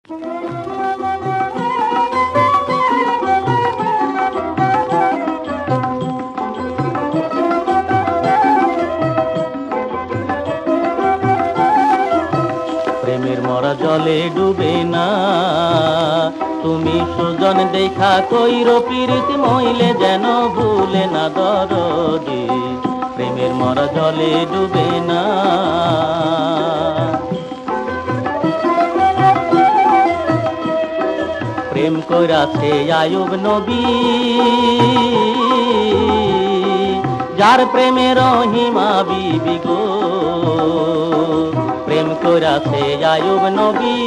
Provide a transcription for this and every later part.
প্রেমের মরা জলে ডুবে না, তুমি সুজন দেখা কইরো পীড়িত মইলে যেন ভুলে না দরদি। প্রেমের মরা জলে ডুবে না। প্রেম কইরাছে আয়ুব নবী, যার প্রেমে রহিমা বিবি গো। প্রেম কইরাছে আয়ুব নবী,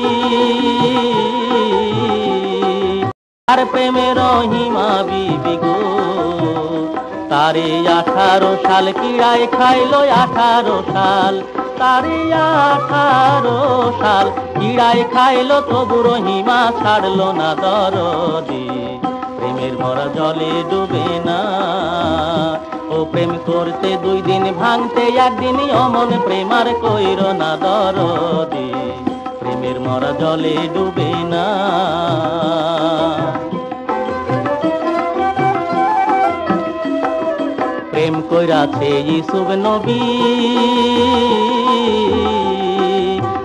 যার প্রেমে রহিমা বিবি গো। তারে 18 সাল কিড়ায় খাইলো, 18 সাল তারে 18 সাল কিড়ায় খাইলো, তবু রহিমা ছাড়লো না দরদি। প্রেমের মরা জলে ডুবে না, ও প্রেম করতে 2 দিন ভাঙতে 1 দিন অমন প্রেমার কইরো না দরদি। প্রেমের মরা জলে ডুবে না। প্রেম কইরাছে ইউসুফ নবী,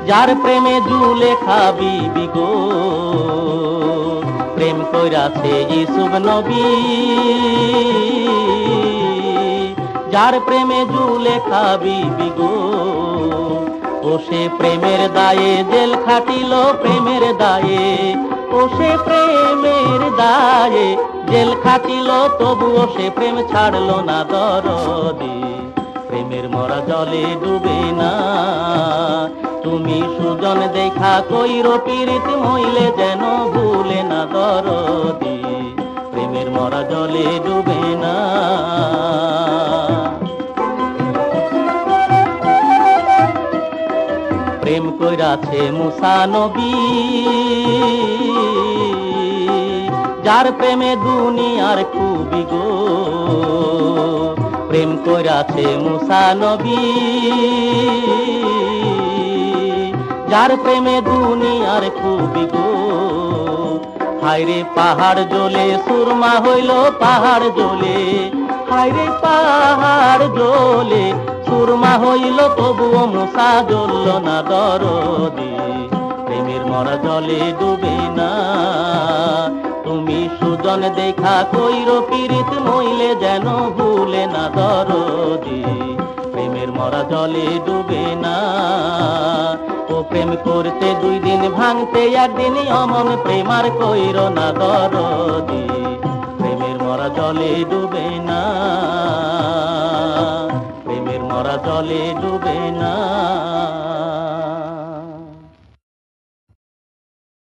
যার প্রেমে জুলেখা বিবি গো। প্রেম কইরাছে ইউসুফ নবী, যার প্রেমে জুলেখা বিবি গো। ও সে প্রেমের দায়ে জেল খাটিল, প্রেমের দায়ে, ও সে প্রেমের দায়ে জেল খাটিল, তবুও সে প্রেম ছাড়লো না দরদি। প্রেমের মরা জলে ডুবে না, তুমি সুজন দেখা কইরো পীড়িত মইলে যেন ভুলে না দরদি। প্রেমের মরা জলে ডুবে না। প্রেম কইরাছে মুসা নবী, যার প্রেমে দুনিয়ার খুবই গো। প্রেম কইরাছে মুসা নবী, যার প্রেমে দুনিয়ার খুবই গো। হায়রে পাহাড় জ্বলে সুরমা হইল, পাহাড় জ্বলে, হায়রে পাহাড় জ্বলে সুরমা হইল, তবুও মুসা জ্বলল না দরদি। প্রেমের মরা জলে ডুবে না, তুমি সুজন দেখা কইরো পীড়িত মইলে যেন ভুলে না দরদি। প্রেমের মরা জলে ডুবে না, ও প্রেম করতে 2 দিন ভাঙতে 1 দিন অমন প্রেমার কইরো না দরদি। প্রেমের মরা জলে ডুবে না, প্রেমের মরা জলে ডুবে না।